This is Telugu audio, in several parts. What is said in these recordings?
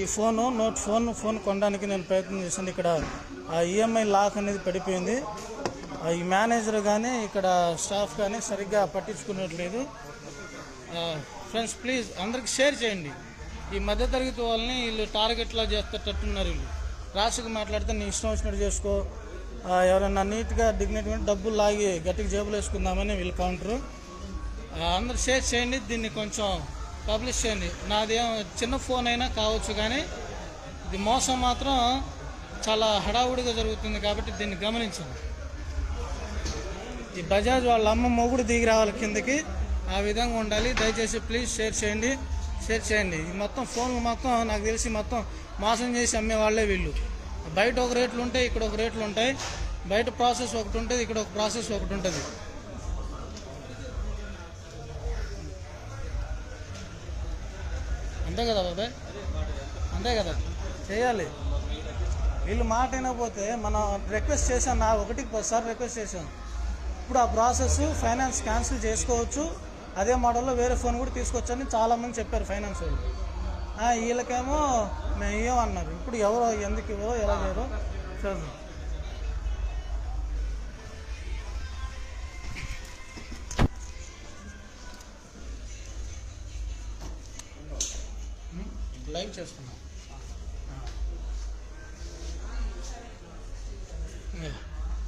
ఈ ఫోన్ కొనడానికి నేను ప్రయత్నం చేశాను. ఇక్కడ ఆ ఈఎంఐ లాక్ అనేది పడిపోయింది. ఈ మేనేజర్ కానీ ఇక్కడ స్టాఫ్ కానీ సరిగ్గా పట్టించుకున్నట్లేదు. ఫ్రెండ్స్ ప్లీజ్ అందరికి షేర్ చేయండి. ఈ మధ్యతరగతి వాళ్ళని వీళ్ళు టార్గెట్లా చేస్తేటట్టున్నారు. వీళ్ళు రాసుకు మాట్లాడితే నీ ఇష్టం వచ్చినట్టు చేసుకో, ఎవరైనా నీట్గా డిగ్నిటీగా డబ్బులు లాగి గట్టిగా జేబులు వేసుకుందామని వీళ్ళు కౌంటరు. అందరు షేర్ చేయండి, దీన్ని కొంచెం పబ్లిష్ చేయండి. నాదేం చిన్న ఫోన్ అయినా కావచ్చు, కానీ ఇది మోసం మాత్రం చాలా హడావుడిగా జరుగుతుంది కాబట్టి దీన్ని గమనించండి. ఈ బజాజ్ వాళ్ళ అమ్మ మొగుడు దిగి రావాలి కిందకి, ఆ విధంగా ఉండాలి. దయచేసి ప్లీజ్ షేర్ చేయండి. ఈ మొత్తం ఫోన్లు మొత్తం నాకు తెలిసి మొత్తం మోసం చేసి అమ్మే వాళ్ళే వీళ్ళు. బయట ఒక రేట్లు ఉంటాయి, ఇక్కడ ఒక రేట్లు ఉంటాయి. బయట ప్రాసెస్ ఒకటి ఉంటుంది, ఇక్కడ ఒక ప్రాసెస్ ఒకటి ఉంటుంది. అంతే కదా బాబాయ్, అంతే కదా చేయాలి. వీళ్ళు మాట అయినపోతే మనం రిక్వెస్ట్ చేశాను, నా 1కి 10 సార్లు రిక్వెస్ట్ చేశాను. ఇప్పుడు ఆ ప్రాసెస్ ఫైనాన్స్ క్యాన్సిల్ చేసుకోవచ్చు, అదే మోడల్లో వేరే ఫోన్ కూడా తీసుకొచ్చని చాలామంది చెప్పారు ఫైనాన్స్ వాళ్ళు. వీళ్ళకేమో మేము ఏమన్నారు. ఇప్పుడు ఎవరో ఎందుకు ఇవ్వరో ఎలా చేయరో చూద్దాం. లైవ్ చేస్తున్నాం.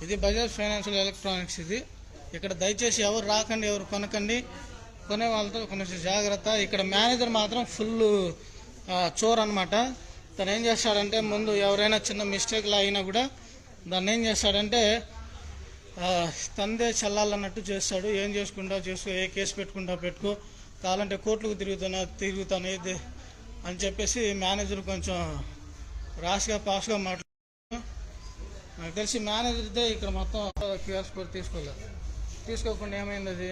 ఇది బజాజ్ ఫైనాన్షియల్ ఎలక్ట్రానిక్స్. ఇది ఇక్కడ దయచేసి ఎవరు రాకండి, ఎవరు కొనకండి. కొనే వాళ్ళతో కొంచెం జాగ్రత్త. ఇక్కడ మేనేజర్ మాత్రం ఫుల్ చోర్ అనమాట. తను ఏం చేస్తాడంటే, ముందు ఎవరైనా చిన్న మిస్టేక్లు అయినా కూడా దాన్ని ఏం చేస్తాడంటే తందే చల్లాలన్నట్టు చేస్తాడు. ఏం చేసుకుంటా చేసుకో, ఏ కేసు పెట్టుకో, కావాలంటే కోర్టులకు తిరుగుతాను అని చెప్పేసి మేనేజర్ కొంచెం రాష్గా పాష్గా మాట్లాడు. నాకు తెలిసి మేనేజర్దే ఇక్కడ మొత్తం క్యూఆర్ కోడ్ తీసుకోకుండా ఏమైంది అది,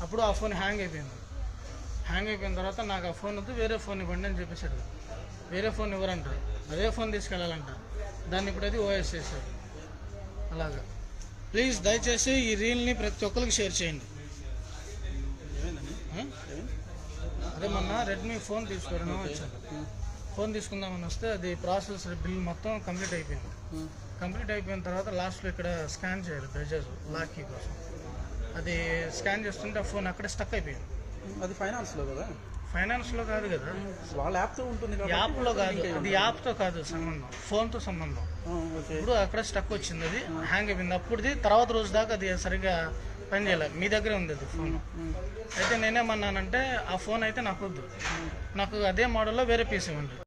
అప్పుడు ఆ ఫోన్ హ్యాంగ్ అయిపోయిన తర్వాత నాకు ఆ ఫోన్ వద్దు, వేరే ఫోన్ ఇవ్వండి అని చెప్పేసాడు. వేరే ఫోన్ ఇవ్వరంటారు, అదే ఫోన్ తీసుకెళ్ళాలంట. దాన్ని ఇప్పుడు అది ఓఎస్ చేశారు. అలాగా ప్లీజ్ దయచేసి ఈ రీల్ని ప్రతి ఒక్కరికి షేర్ చేయండి. అదే మొన్న రెడ్మీ ఫోన్ తీసుకోవడం వచ్చాను. ఫోన్ తీసుకుందామని వస్తే అది ప్రాసెస్ బిల్ మొత్తం కంప్లీట్ అయిపోయిన తర్వాత లాస్ట్లో ఇక్కడ స్కాన్ చేయాలి బజాజ్ లాక్ కీ కోసం. అది స్కాన్ చేస్తుంటే ఆ ఫోన్ అక్కడే స్టక్ అయిపోయింది. అది ఫైనాన్స్లో కదా? ఫైనాన్స్లో కాదు కదా, వాళ్ళ యాప్తో ఉంటుంది. యాప్లో కాదు, అది యాప్తో కాదు సంబంధం, ఫోన్తో సంబంధం. ఇప్పుడు అక్కడ స్టక్ వచ్చింది, అది హ్యాంగ్ అయిపోయింది. అప్పుడుది తర్వాత రోజు దాకా అది సరిగ్గా పని చేయలేదు. మీ దగ్గరే ఉంది అది ఫోన్. అయితే నేనేమన్నానంటే ఆ ఫోన్ అయితే నాకు వద్దు, నాకు అదే మోడల్లో వేరే పీస్ ఇవ్వండి.